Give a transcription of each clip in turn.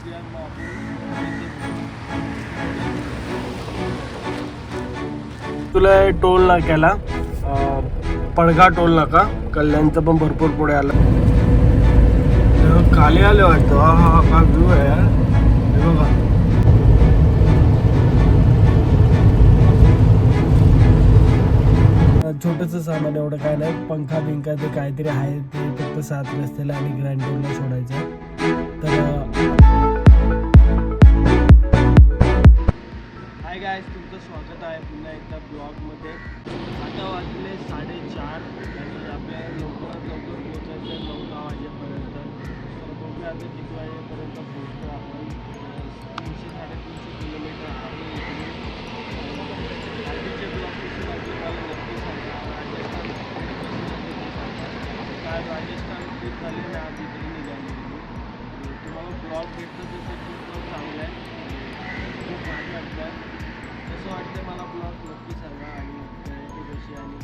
निघूया मग आपण. तुला टोल नाक्याला पडगा टोल नाका कल्याणचं पण भरपूर पुढे आलं. खाली आले वाटतं. हा काय व्ह्यू आहे यार, हे बघा. छोटंसं सामान, एवढं काय नाही. पंखा बिंका ते काहीतरी आहे ते फक्त 7 रस्त्याला आणि ग्रँड टोलला सोडायचं. तर हाय गाईज, तुमचं स्वागत आहे पुन्हा एकदा ब्लॉगमध्ये. आता वाजले 4:30 आणि आपल्याला लवकरात लवकर पोचायचं आहे 9-10 वाजेपर्यंत. तर बघूया आता किती वाजेपर्यंत पोचतो आपण. 300-350 किलोमीटर आहे इकडे. आधीचे ब्लॉगपासून आपल्याला नक्की सांगा राजस्थान काय राजस्थान ट्रिप झाली ना आधी तरी निघाली. तुम्हाला ब्लॉग भेटतं तसं खूप चांगलं आहे, खूप भारी वाटतं. कसं वाटतं मला ब्लॉग नक्की सांगा आणि व्हरायटी कशी आणि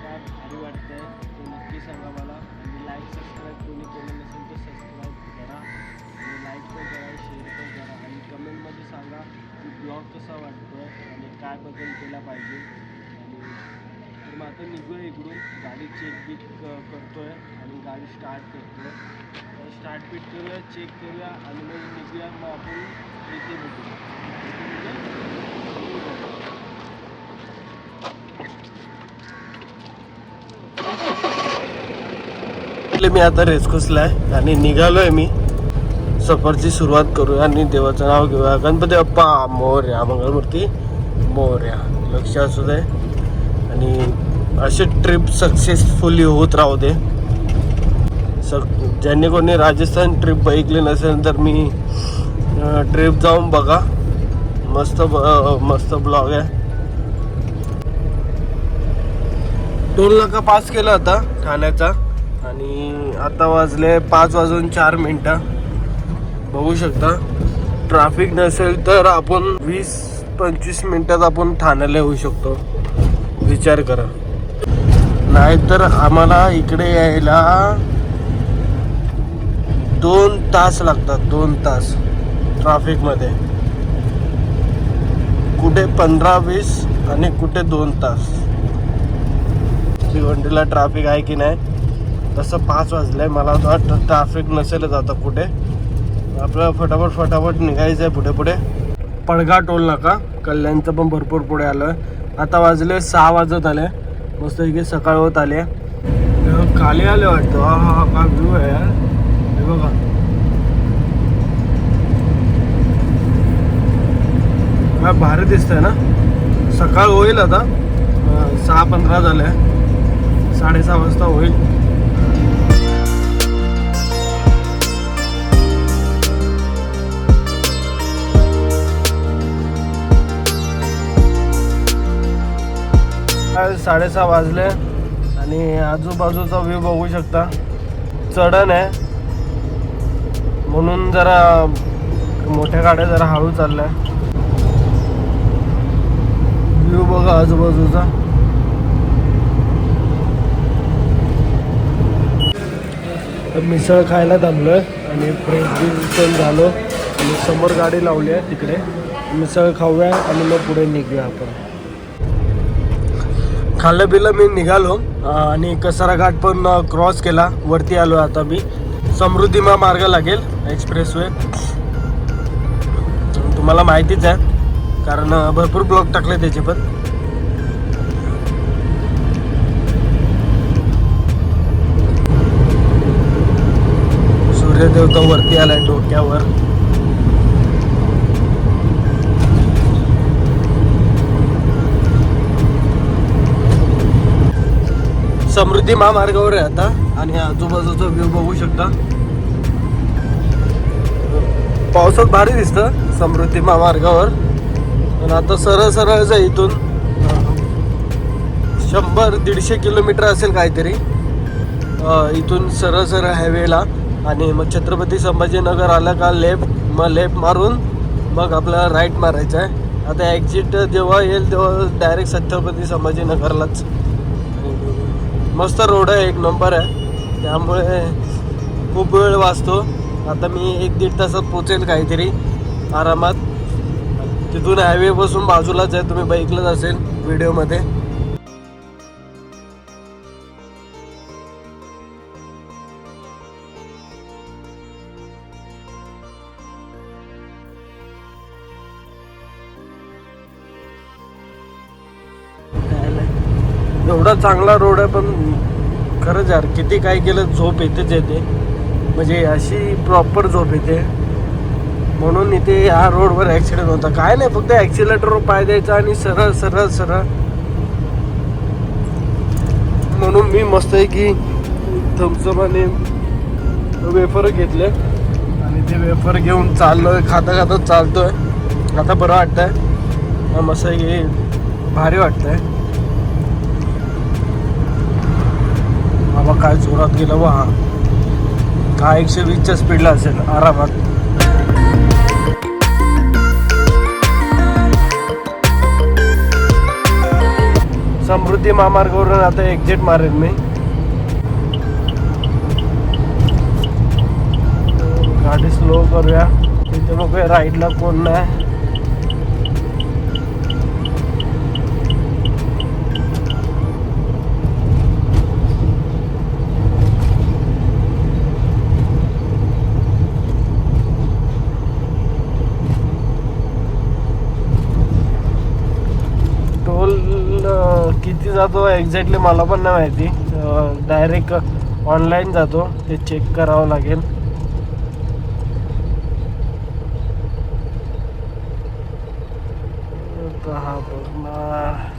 काय भारी वाटतं आहे ते नक्की सांगा मला. आणि लाईक सबस्क्राईब कोणी केलं नसेल तर सबस्क्राईब करा आणि लाईक पण करा, शेअर पण करा आणि कमेंटमध्ये सांगा की ब्लॉग कसा वाटतो आहे आणि काय बदल केला पाहिजे. आणि तर मग आता निघूया इकडून. गाडी चेक बीक करतो आहे आणि गाडी स्टार्ट करतो आहे. स्टार्ट बीट करूया, चेक करूया आणि मग निघूया. मग आपण इथे बघूया. मी आता रेसकोसला आहे आणि निघालो आहे. मी सफरची सुरुवात करूया आणि देवाचं नाव घेऊया. गणपती बाप्पा मोरया, मंगलमूर्ती मोरया. लक्ष असू दे आणि अशी ट्रिप सक्सेसफुली होत राहू दे. ज्यांनी कोणी राजस्थान ट्रिप बघितली नसेल तर मी ट्रिप जाऊन बघा. मस्त ब्लॉग आहे. टोल नाका पास केला होता ठाण्याचा आणि आता वाजले 5:04. बघू शकता ट्रॅफिक नसेल तर आपण 20-25 मिनिटात आपण ठाण्याला येऊ शकतो. विचार करा. नाहीतर आम्हाला इकडे यायला 2 तास लागतात. 2 तास ट्रॅफिकमध्ये. कुठे 15-20 आणि कुठे 2 तास. भिवंडीला ट्रॅफिक आहे की नाही तसं 5 वाजले. मला वाटतं ट्रॅफिक नसेलच आता कुठे. आपल्याला फटाफट निघायचं आहे पुढे. पडगा टोल नाका कल्याणचं पण भरपूर पुढे आलं. आता वाजले 6 वाजत आले. मस्त इथे सकाळ होत आले. खाली आले वाटतं. हा काय व्ह्यू आहे यार, हे बघा. काय भारी दिसतंय ना. सकाळ होईल आता. 6:15 झाले. 6:30 वाजता होईल. काय 6:30 वाजले आणि आजूबाजूचा व्ह्यू बघू शकता. चढण आहे म्हणून जरा मोठ्या गाड्या जरा हळू चालल्या. व्ह्यू बघा आजूबाजूचा. मिसळ खायला थांबलोय आणि फ्रेश पण झालो आणि समोर गाडी लावली आहे तिकडे. मिसळ खाऊया आणि मग पुढे निघूया आपण. खाल्लं बिलं मी निघालो आणि कसारा घाट पण क्रॉस केला. वरती आलो आता मी. समृद्धी महामार्ग लागेल, एक्सप्रेसवे. तुम्हाला माहितीच आहे कारण भरपूर ब्लॉग टाकले त्याचे पण. सूर्यदेवता वरती आलाय डोक्यावर. समृद्धी महामार्गावर आहे आता आणि आजूबाजूचा व्ह्यू बघू शकता. पावसात भारी दिसतं समृद्धी महामार्गावर. पण आता सरळ जा इथून 100-150 किलोमीटर असेल काहीतरी. इथून सरळ हायवेला आणि मग छत्रपती संभाजीनगर आला का लेफ्ट मारून मग आपल्याला राईट मारायचं आहे. आता एक्झिट जेव्हा येईल तेव्हा डायरेक्ट छत्रपती संभाजीनगरलाच. मस्त रोड आहे, एक नंबर आहे. त्यामुळे खूप वेळ वाचतो आता मी 1-1.5 तासात पोचेल काहीतरी आरामात. तिथून हायवे बसून बाजूलाच आहे, तुम्ही बघितलंच असेल व्हिडिओमध्ये. एवढा चांगला रोड आहे, पण खरंच यार किती काय केलं झोप येतेच येते, म्हणजे अशी प्रॉपर झोप येते. म्हणून इथे ह्या रोडवर ॲक्सिडेंट होता. काय नाही, फक्त ॲक्सिलेटरवर पाय द्यायचा आणि सरळ सरळ सरळ. म्हणून मी मस्त आहे की थम्सअप आणि वेफर घेतले आणि ते वेफर घेऊन चाललोय, खाता खाता चालतोय. आता बरं वाटतंय, मस्त आहे की भारी वाटतंय. बाबा काय जोरात गेलं वा, काय 120च्या स्पीडला असेल आरामात. समृद्धी महामार्गावरून आता एक्झिट मारेन मी. गाडी स्लो करूया, तिथे बघूया राईडला कोण नाही. किती जातो एक्झॅक्टली मला पण नाही माहिती. डायरेक्ट ऑनलाईन जातो, ते चेक करावं लागेल. हा बघणार.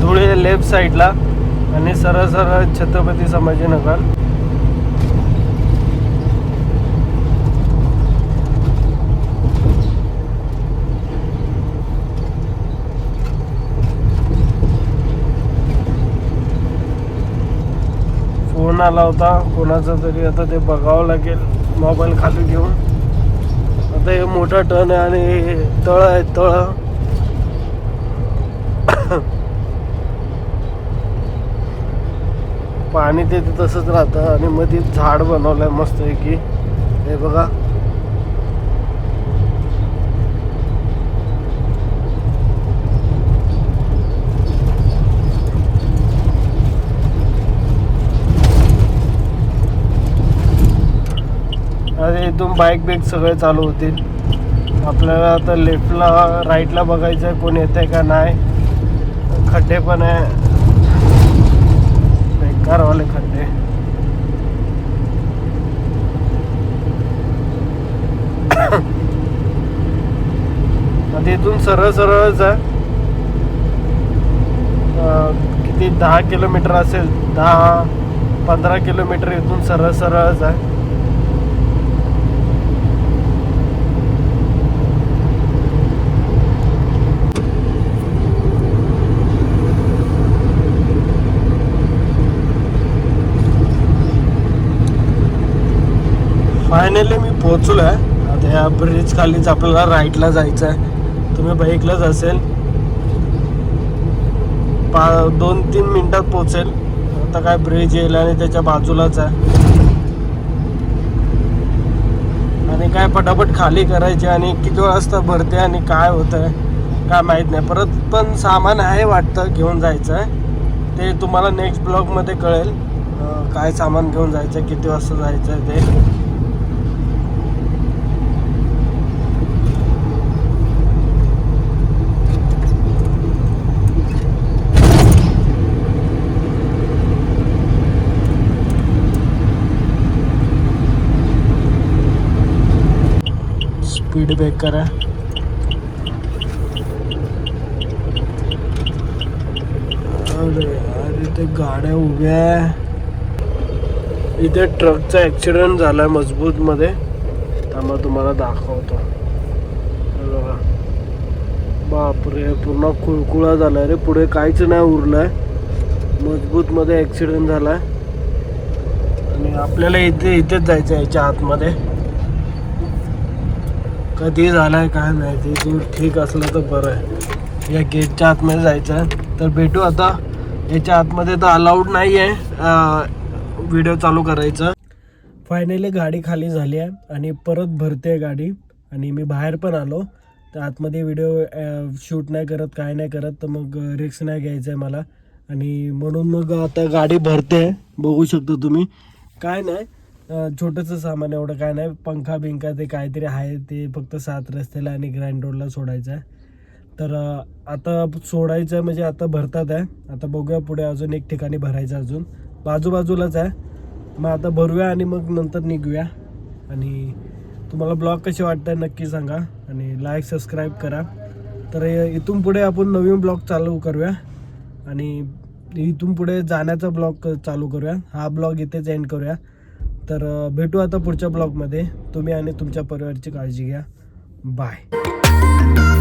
धुळे लेफ्ट साईडला आणि सरळ सरळ छत्रपती संभाजीनगर. फोन आला होता कोणाचा तरी, आता ते बघावं लागेल. मोबाईल खाली घेऊन. आता हे मोठा टर्न आहे आणि तळ आहे, तळ. पाणी ते तसंच राहतं आणि मध्ये झाड बनवलंय मस्त आहे की, हे बघा. अरे इथून बाईक बिक सगळे चालू होतील. आपल्याला आता लेफ्टला राईटला बघायचं आहे कोण येत आहे का नाही. खड्डे पण आहे, बेकारवाले खड्डे. आता इथून सरळ सरळच आहे. किती 10 किलोमीटर असेल, 10-15 किलोमीटर इथून सरळ सरळच आहे. फायनली मी पोहोचलो आहे. आता या ब्रिज खालीच आपल्याला राईटला जायचं आहे. तुम्ही बघितलंच असेल, 2-3 मिनिटात पोहोचेल. आता काय ब्रिज येईल आणि त्याच्या बाजूलाच आहे. आणि काय पटापट खाली करायचे आणि किती वाजता भरते आणि काय होतं आहे काय माहीत नाही. परत पण सामान आहे वाटतं घेऊन जायचं आहे, ते तुम्हाला नेक्स्ट ब्लॉगमध्ये कळेल. काय सामान घेऊन जायचं आहे, किती वाजता जायचं आहे ते. स्पीड ब्रेकर आहे. अरे इथे गाड्या उभ्या आहे. इथे ट्रकचा ॲक्सिडेंट झालाय मजबूत मध्ये. त्यामुळे तुम्हाला दाखवतो. बघा, बापरे, पूर्ण कुळकुळा झालाय रे. पुढे काहीच नाही उरलंय. मजबूत मध्ये ॲक्सिडेंट झालाय आणि आपल्याला इथेच जायचं आहे याच्या आतमध्ये. कधी झालाय काय माहिती, तू ठीक असलं तर बरं आहे. या गेटच्या आतमध्ये जायचं आहे. तर भेटू आता. याच्या आतमध्ये तर अलाउड नाही आहे व्हिडिओ चालू करायचं. फायनली गाडी खाली झाली आहे आणि परत भरते गाडी आणि मी बाहेर पण आलो. तर आतमध्ये व्हिडिओ शूट नाही करत, काय नाही करत, तर मग रिस्क नाही घ्यायचं आहे मला. आणि म्हणून मग आता गाडी भरते. बघू शकतो तुम्ही, काय नाही छोटंसं सामान, एवढं काय नाही. पंखा बिंका ते काहीतरी आहे, ते फक्त 7 रस्त्याला आणि ग्रँड रोडला सोडायचं आहे. तर आता सोडायचं आहे म्हणजे आता भरतात आहे. आता बघूया पुढे अजून एक ठिकाणी भरायचं, अजून बाजूबाजूलाच आहे. मग आता भरूया आणि मग नंतर निघूया. आणि तुम्हाला ब्लॉग कसे वाटतं नक्की सांगा आणि लाईक सबस्क्राईब करा. तर इथून पुढे आपण नवीन ब्लॉग चालू करूया आणि इथून पुढे जाण्याचा ब्लॉग चालू करूया. हा ब्लॉग इथेच एंड करूया. तर भेटू आता पुढच्या ब्लॉगमध्ये. तुम्ही आणि तुमच्या परिवाराची काळजी घ्या. बाय.